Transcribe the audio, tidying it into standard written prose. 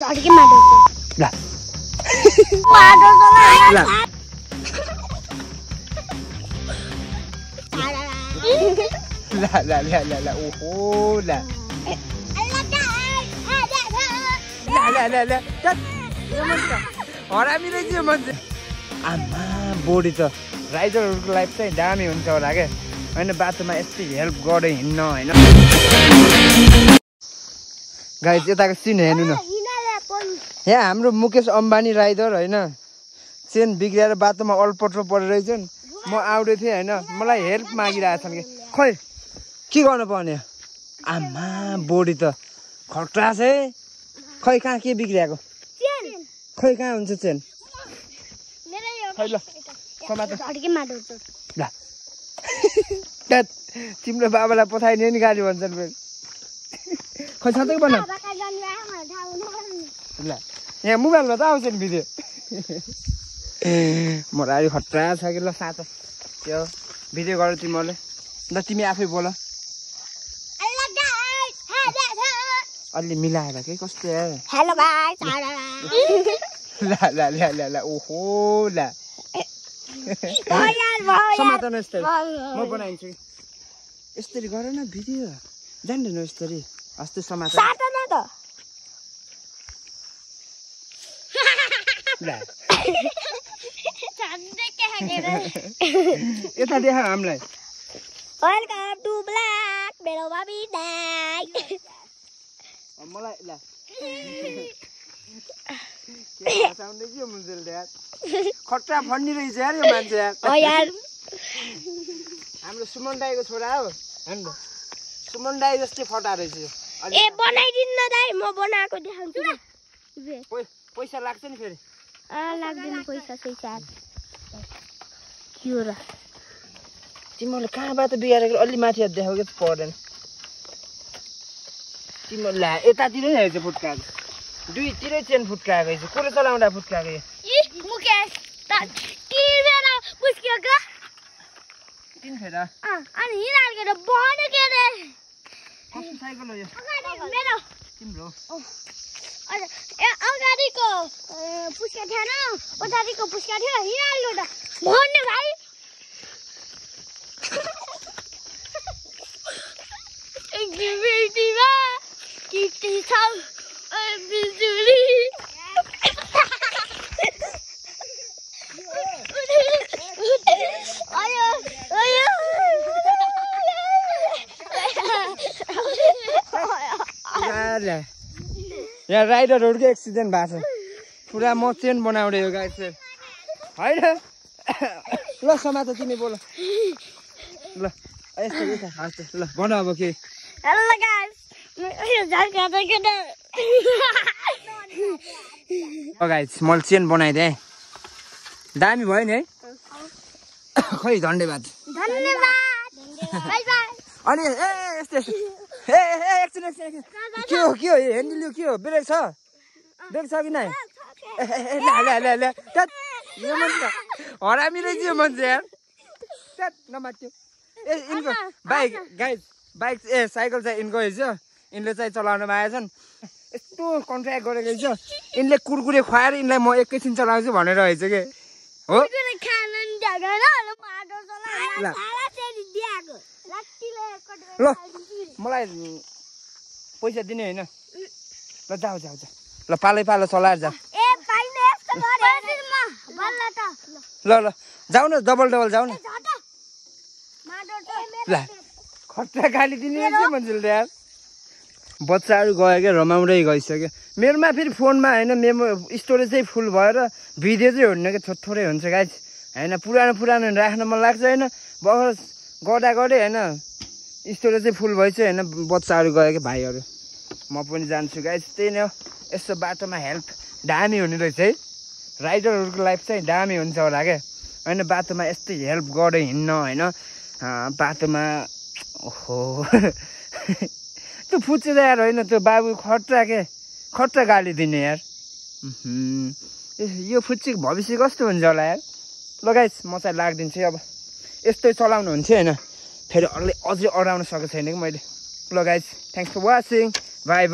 अड्के माडो ल माडो ल ल ल ल ल ल ओहो ल ल ल ल हरामी रहेछ यो मान्छे आमा बोडी त राइडरहरूको लाइफ चाहिँ दामी हुन्छ होला क्या होइन बाटोमा यस्तै हेल्प गरे हिँड्न होइन गाइस यताको सिन हेर्नु न यहाँ हाम्रो मुकेश अम्बानी राइडर होइन चेन बिग्रिएर बाटोमा अल्पट्रो परेर रहेछन् म आउँदै थिएँ होइन मलाई हेल्प मागिरहेछन् कि खै के गर्नु पर्ने आमा बोडी त खट्रा छ है खै कहाँ के बिग्रिएको खै कहाँ हुन्छ चेन खै ल ल तिम्रो बाबालाई पठाइदियो नि गाडी भन्छन् फेरि खै सधैँ बना ल यहाँ मोबाइलमा त आउँछ नि भिडियो म अलिक खट्रा छ कि ल साँचो त्यो भिडियो गर तिमीहरूले ल तिमी आफै बोल अलि मिलाएर के कस्तो हेलो गाइस ल ल ल ल ल ओहो ल समाधान यस्तै म बनाइदिन्छु यस्तरी गर न भिडियो जान्दैन यस्तरी अस्ति समाधान ल यता देखा हामीलाई वेलकम टु ब्ल्याक मेरो बाबी दाइ मलाई ल खट्रा फन्नी रहेछ यार यो मान्छे यार हाम्रो सुमन दाईको छोरा हो होइन सुमन दाई जस्तै फटा रहेछ यो ए बनाइदिनु न दाइ म बनाएको देखाउँछु पैसा लाग्छ नि फेरि लाग्दैन पैसा सैसा के हो र तिमीहरूले कहाँबाट बिगारेको अलि माथि देखाउ कि पर्दैन तिमीहरूले ला यतातिर नै हेर्छ फुट्काएको दुईतिरै चेन फुट्काएको रहेछ कसले चलाउँदा फुट्काएको यो मुकेश तिन फेर अनि हिँडाल्केर बन्यो के रे कस्तो साइकल हो यो मेरो तिम्रो अगाडिको पुस्का थिएन पछाडिको पुस्का थियो हिँडाल्नु त भन्ने भाइ बेटीमा किटी छ बिजुली आयो आयो यहाँ राइडरहरूको एक्सिडेन्ट भएको छ पुरा म चेन बनाउँदै हो गाइस होइन ल समातो तिमी बोल ल यस्तो ल भन अब के हेलो गाइस गाइस मैले चेन बनाइदिएँ दामी भयो नि है खै धन्यवाद अनि ए यस्तो एकछिन के हो ह्यान्डल के हो ब्रेक छ कि नै ल यो मान्छे हरामी रहेछ यो मान्छे यार नमात्यो ए यिनको बाइक गाइस बाइक साइकल चाहिँ यिनको रहेछ यिनले चाहिँ चलाउनमा आएछन् यस्तो कन्ट्र्याक्ट गरेको रहेछ यिनले कुरकुरे खुवाएर यिनलाई म एकैछिन चलाउँछु भनेर रहेछ कि हो ल मलाई पैसा दिने होइन ल जाऊ ल पालो चलाएर जा ल जाऊ न डबल जाऊ न ल खर्चा गाली दिने रहेछ मान्छेले यार बच्चाहरू गयो क्या रमाउँदै गइसक्यो मेरोमा फेरि फोनमा होइन मेमो स्टोरेज चाहिँ फुल भएर भिडियो चाहिँ हुन्न कि थोरै हुन्छ गाइस होइन पुरानो राख्न मन लाग्छ होइन भर्खर गर्दा होइन स्टोरेज चाहिँ फुल भएछ होइन बच्चाहरू गयो कि भाइहरू म पनि जान्छु गाइस त्यही नै हो यस्तो बाटोमा हेल्प दामी हुने रहेछ है राइडरहरूको लाइफ चाहिँ दामी हुन्छ होला क्या होइन बाटोमा यस्तै हेल्प गरे हिँड्न होइन बाटोमा ओहो त्यो फुच्चे यार होइन त्यो बाबु खट्रा गाली दिने यार यो फुच्चीको भविष्य कस्तो हुन्छ होला यार ल गाइस म चाहिँ लाग्दिन्छु अब यस्तै चलाउनु हुन्छ होइन फेरि अझै अडाउन सकेको छैन कि मैले ल guys thanks for watching by